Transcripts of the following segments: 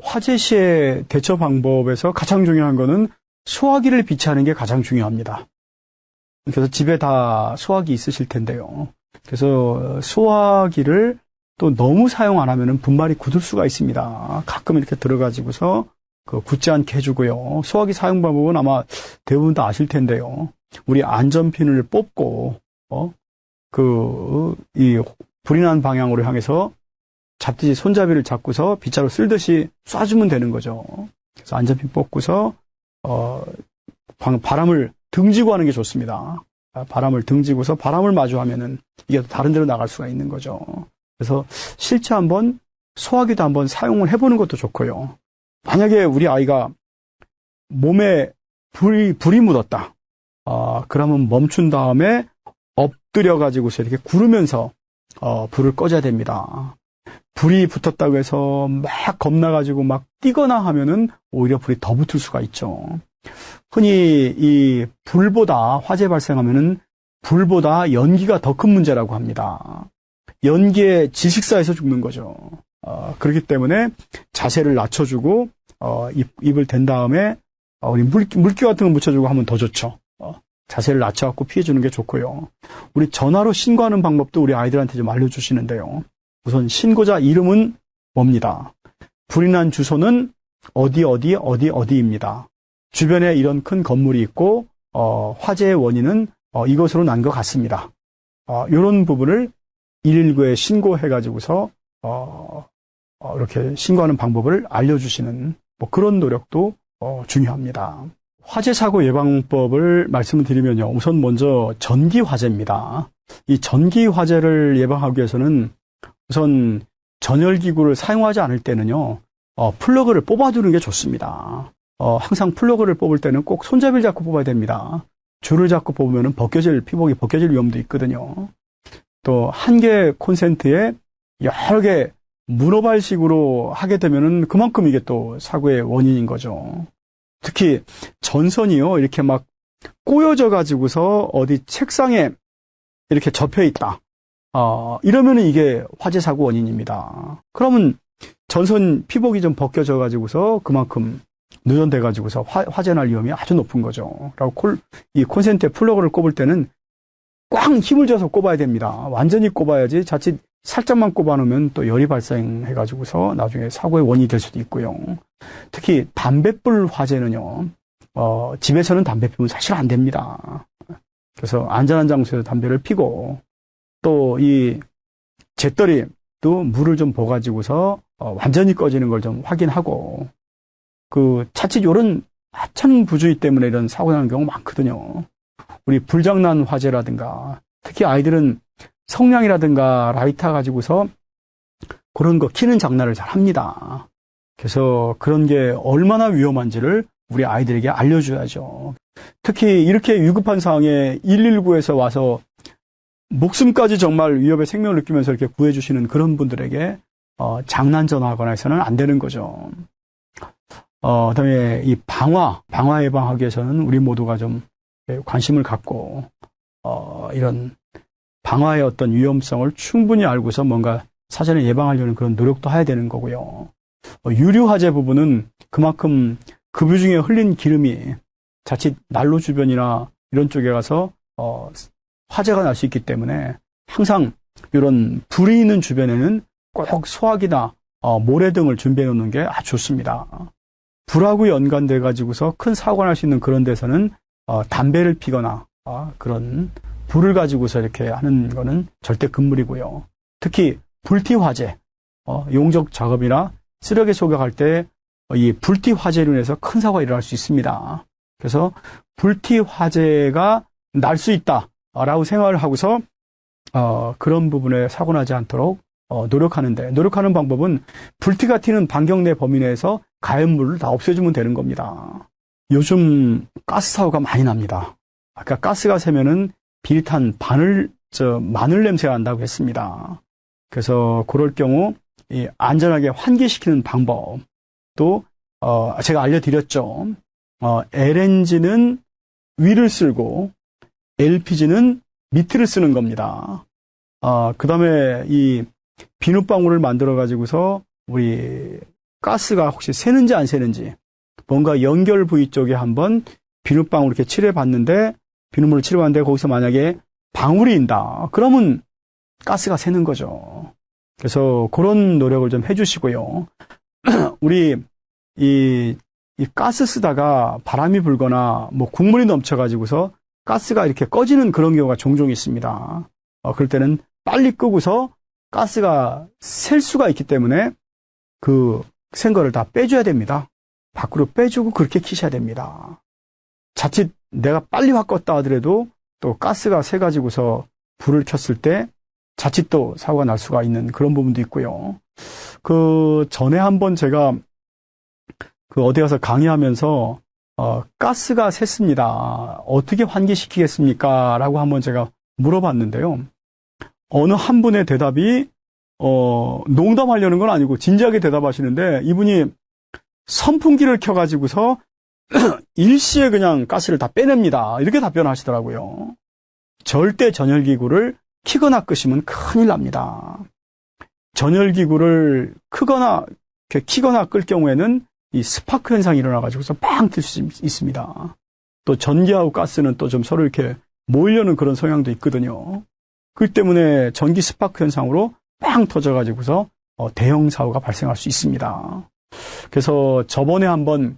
화재 시의 대처 방법에서 가장 중요한 거는 소화기를 비치하는 게 가장 중요합니다. 그래서 집에 다 소화기 있으실 텐데요. 그래서 소화기를 또 너무 사용 안 하면은 분말이 굳을 수가 있습니다. 가끔 이렇게 들어가지고서 굳지 않게 해주고요. 소화기 사용 방법은 아마 대부분 다 아실 텐데요. 우리 안전핀을 뽑고 이 불이 난 방향으로 향해서 잡듯이 손잡이를 잡고서 빗자루 쓸듯이 쏴주면 되는 거죠. 그래서 안전핀 뽑고서 바람을 등지고 하는 게 좋습니다. 바람을 등지고서 바람을 마주하면은 이게 다른 데로 나갈 수가 있는 거죠. 그래서 실제 한번 소화기도 한번 사용을 해보는 것도 좋고요. 만약에 우리 아이가 몸에 불이 묻었다. 그러면 멈춘 다음에 엎드려 가지고서 이렇게 구르면서 불을 꺼줘야 됩니다. 불이 붙었다고 해서 막 겁나가지고 막 뛰거나 하면은 오히려 불이 더 붙을 수가 있죠. 흔히 이 화재 발생하면은 불보다 연기가 더 큰 문제라고 합니다. 연기에 질식사해서 죽는 거죠. 그렇기 때문에 자세를 낮춰주고 입을 댄 다음에 우리 물기 같은 거 묻혀주고 하면 더 좋죠. 자세를 낮춰갖고 피해주는 게 좋고요. 우리 전화로 신고하는 방법도 우리 아이들한테 좀 알려주시는데요. 우선 신고자 이름은 뭡니다. 불이 난 주소는 어디입니다. 주변에 이런 큰 건물이 있고 화재의 원인은 이것으로 난 것 같습니다. 이런 부분을 119에 신고해가지고서 이렇게 신고하는 방법을 알려주시는 그런 노력도 중요합니다. 화재 사고 예방법을 말씀을 드리면요. 우선 먼저 전기 화재입니다. 이 전기 화재를 예방하기 위해서는 우선 전열기구를 사용하지 않을 때는요. 플러그를 뽑아두는 게 좋습니다. 항상 플러그를 뽑을 때는 꼭 손잡이를 잡고 뽑아야 됩니다. 줄을 잡고 뽑으면 피복이 벗겨질 위험도 있거든요. 또 한 개 콘센트에 여러 개 문어발식으로 하게 되면은 그만큼 이게 또 사고의 원인인 거죠. 특히 전선이요, 이렇게 막 꼬여져 가지고서 어디 책상에 이렇게 접혀 있다. 이러면은 이게 화재 사고 원인입니다. 그러면 전선 피복이 좀 벗겨져 가지고서 그만큼 누전돼 가지고서 화재 날 위험이 아주 높은 거죠. 그리고 이 콘센트에 플러그를 꼽을 때는 꽉 힘을 줘서 꼽아야 됩니다. 완전히 꼽아야지 자칫 살짝만 꼽아놓으면 또 열이 발생해 가지고서 나중에 사고의 원인이 될 수도 있고요. 특히 담뱃불 화재는요. 집에서는 담배 피우면 사실 안 됩니다. 그래서 안전한 장소에서 담배를 피고 또 이 재떨이도 물을 좀 부어가지고서 완전히 꺼지는 걸 좀 확인하고 자칫 요런 하찮은 부주의 때문에 이런 사고 나는 경우 많거든요. 우리 불장난 화재라든가 특히 아이들은 성냥이라든가 라이터 가지고서 그런 거 키는 장난을 잘 합니다. 그래서 그런 게 얼마나 위험한지를 우리 아이들에게 알려줘야죠. 특히 이렇게 위급한 상황에 119에서 와서 목숨까지 정말 위협의 생명을 느끼면서 이렇게 구해주시는 그런 분들에게 장난 전화하거나 해서는 안 되는 거죠. 그다음에 이 방화 예방하기 위해서는 우리 모두가 좀 관심을 갖고 이런 방화의 어떤 위험성을 충분히 알고서 뭔가 사전에 예방하려는 그런 노력도 해야 되는 거고요. 유류 화재 부분은 그만큼 급유 중에 흘린 기름이 자칫 난로 주변이나 이런 쪽에 가서 화재가 날 수 있기 때문에 항상 이런 불이 있는 주변에는 꼭 소화기나 모래 등을 준비해 놓는 게 아주 좋습니다. 불하고 연관돼 가지고서 큰 사고가 날 수 있는 그런 데서는 담배를 피거나 그런 불을 가지고서 이렇게 하는 거는 절대 금물이고요. 특히 불티 화재, 용접 작업이나 쓰레기 소각할 때 이 불티 화재로 인해서 큰 사고가 일어날 수 있습니다. 그래서 불티 화재가 날 수 있다라고 생각을 하고서 그런 부분에 사고 나지 않도록 노력하는 방법은 불티가 튀는 반경 내 범위 내에서 가연물을 다 없애주면 되는 겁니다. 요즘 가스 사고가 많이 납니다. 아까 가스가 새면은 비릿한 마늘 냄새가 난다고 했습니다. 그래서 그럴 경우 안전하게 환기시키는 방법 또 제가 알려드렸죠. LNG는 위를 쓸고 LPG는 밑을 쓰는 겁니다. 그 다음에 이 비눗방울을 만들어 가지고서 우리 가스가 혹시 새는지 안 새는지 뭔가 연결 부위 쪽에 한번 비눗방울 이렇게 칠해봤는데 비눗물을 칠해봤는데 거기서 만약에 방울이 인다. 그러면 가스가 새는 거죠. 그래서 그런 노력을 좀 해주시고요. 우리 이 가스 쓰다가 바람이 불거나 뭐 국물이 넘쳐가지고서 가스가 이렇게 꺼지는 그런 경우가 종종 있습니다. 그럴 때는 빨리 끄고서 가스가 셀 수가 있기 때문에 그 센 거를 다 빼줘야 됩니다. 밖으로 빼주고 그렇게 키셔야 됩니다. 자칫 내가 빨리 확 껐다 하더라도 또 가스가 새가지고서 불을 켰을 때 자칫 또 사고가 날 수가 있는 그런 부분도 있고요. 그 전에 한번 제가 그 어디 가서 강의하면서 가스가 샜습니다. 어떻게 환기시키겠습니까? 라고 한번 제가 물어봤는데요. 어느 한 분의 대답이 농담하려는 건 아니고 진지하게 대답하시는데 이분이 선풍기를 켜가지고서 일시에 그냥 가스를 다 빼냅니다. 이렇게 답변하시더라고요. 절대 전열기구를 켜거나 끄시면 큰일 납니다. 전열기구를 켜거나 끌 경우에는 이 스파크 현상이 일어나가지고서 빵 튈 수 있습니다. 또 전기하고 가스는 또 좀 서로 이렇게 모이려는 그런 성향도 있거든요. 그 때문에 전기 스파크 현상으로 빵 터져가지고서 대형 사고가 발생할 수 있습니다. 그래서 저번에 한번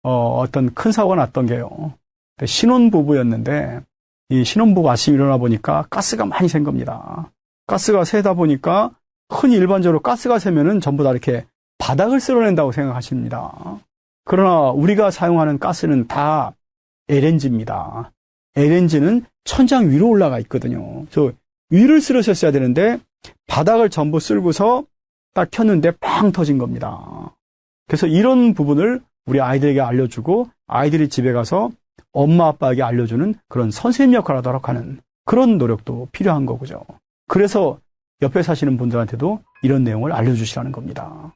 어떤 큰 사고가 났던 게요. 신혼부부였는데 이 신혼부부 아침에 일어나 보니까 가스가 많이 샌 겁니다. 가스가 새다 보니까 흔히 일반적으로 가스가 새면은 전부 다 이렇게 바닥을 쓸어낸다고 생각하십니다. 그러나 우리가 사용하는 가스는 다 LNG입니다. LNG는 천장 위로 올라가 있거든요. 저 위를 쓸으셨어야 되는데 바닥을 전부 쓸고서 딱 켰는데 팡 터진 겁니다. 그래서 이런 부분을 우리 아이들에게 알려주고 아이들이 집에 가서 엄마 아빠에게 알려주는 그런 선생님 역할을 하도록 하는 그런 노력도 필요한 거죠. 그래서 옆에 사시는 분들한테도 이런 내용을 알려주시라는 겁니다.